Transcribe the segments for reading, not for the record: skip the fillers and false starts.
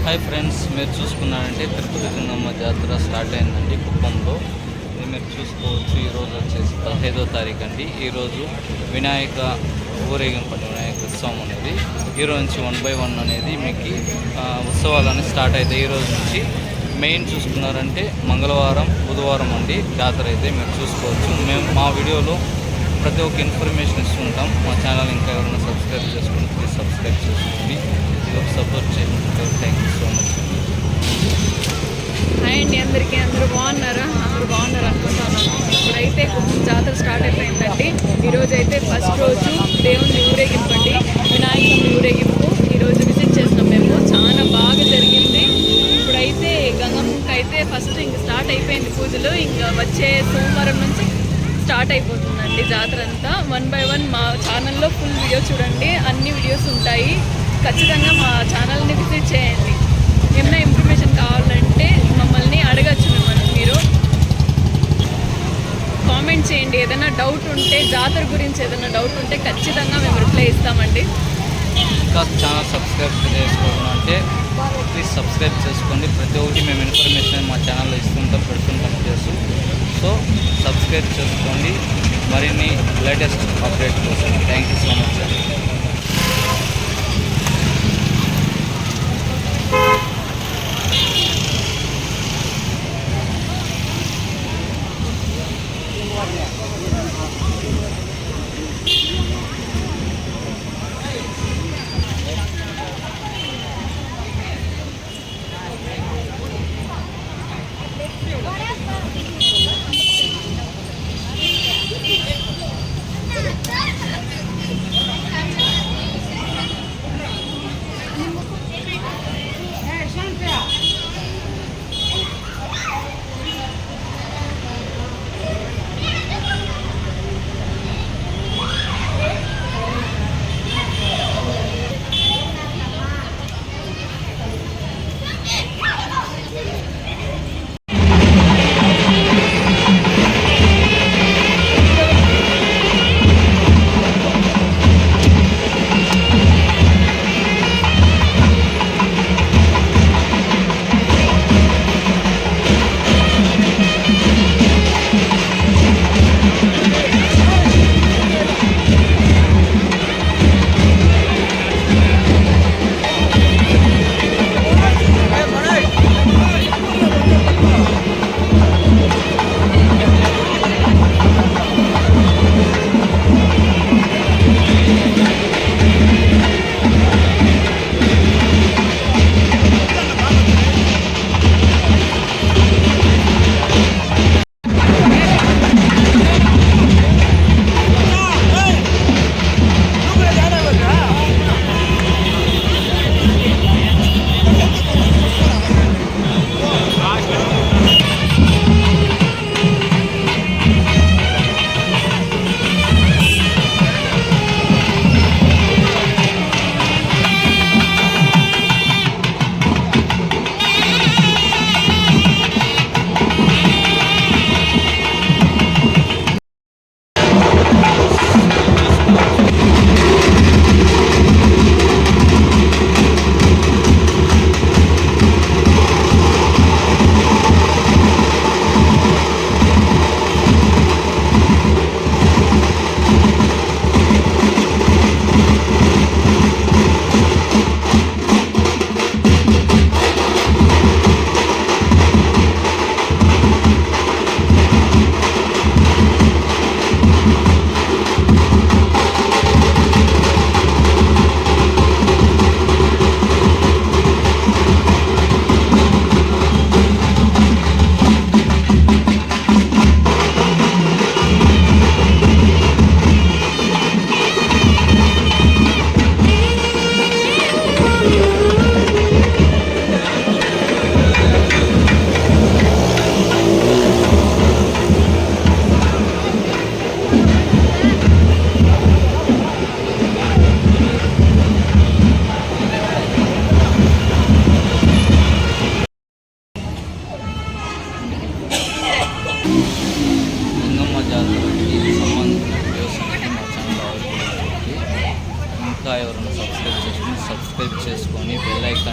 Hi friends, మీరు చూసుకున్నారంటే తిరుపతి గంగమ్మ జాతర start అయిందండి కుప్పంలో. ఇది మీరు చూసుకోవచ్చు. ఈరోజు వచ్చేసి 15వ తారీఖు అండి. ఈరోజు వినాయక ఊరేగింపు, వినాయక ఉత్సవం అనేది ఈరోజు నుంచి 1 by 1 అనేది మీకు ఉత్సవాలన్నీ స్టార్ట్ అవుతాయి. ఈరోజు నుంచి మెయిన్ చూసుకున్నారంటే మంగళవారం, బుధవారం అండి జాతర అయితే మీరు చూసుకోవచ్చు. మేము మా వీడియోలో ప్రతి ఒక్క ఇన్ఫర్మేషన్ ఇస్తుంటాం. మా ఛానల్ ఇంకా ఎవరైనా సబ్స్క్రైబ్ చేసుకుని ప్లీజ్ సబ్స్క్రైబ్ చేసుకోండి. ఇది ఒక సపోర్ట్ చేయండి. Thank you so much. Hi అండి, అందరికీ. అందరూ బాగున్నారు అనుకుంటున్నాను. ఇప్పుడైతే కుప్పం జాతర స్టార్ట్ అయిపోయిందండి. ఈరోజు అయితే ఫస్ట్ రోజు దేవుని ఊరేగింపండి, వినాయకుని ఊరేగింపు ఈరోజు విజిట్ చేసినాం మేము. చాలా బాగా జరిగింది. ఇప్పుడైతే గంగమ్మకి అయితే ఫస్ట్ ఇంక స్టార్ట్ అయిపోయింది పూజలు. ఇంకా వచ్చే సోమవారం నుంచి స్టార్ట్ అయిపోతుందండి జాతర అంతా. 1 by 1 మా ఛానల్లో ఫుల్ వీడియో చూడండి. అన్ని వీడియోస్ ఉంటాయి. ఖచ్చితంగా మా ఛానల్ని విజిట్ చేయండి. ఏమైనా ఇన్ఫర్మేషన్ కావాలంటే మమ్మల్ని అడగచ్చు. మీరు కామెంట్ చేయండి. ఏదైనా డౌట్ ఉంటే, జాతర గురించి ఏదైనా డౌట్ ఉంటే ఖచ్చితంగా మేము రిప్లై ఇస్తామండి. ఇంకా ఛానల్ సబ్స్క్రైబ్ చేసుకోవడం అంటే ప్లీజ్ సబ్స్క్రైబ్ చేసుకోండి. ప్రతి ఒక్కటి మేము ఇన్ఫర్మేషన్ మా ఛానల్లో ఇస్తుంటాం, పెడుతుంటాం చేస్తూ. సో సబ్స్క్రైబ్ చేసుకోండి మరిన్ని లేటెస్ట్ అప్డేట్ కోసం. థ్యాంక్ యూ సో మచ్ అండి.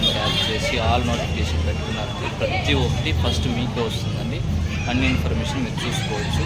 ఐకాన్ ట్యాప్ చేసి ఆల్ నోటిఫికేషన్ పెట్టుకున్నారంటే ప్రతి ఒక్కటి ఫస్ట్ మీకే వస్తుందండి. అన్ని ఇన్ఫర్మేషన్ మీరు చూసుకోవచ్చు.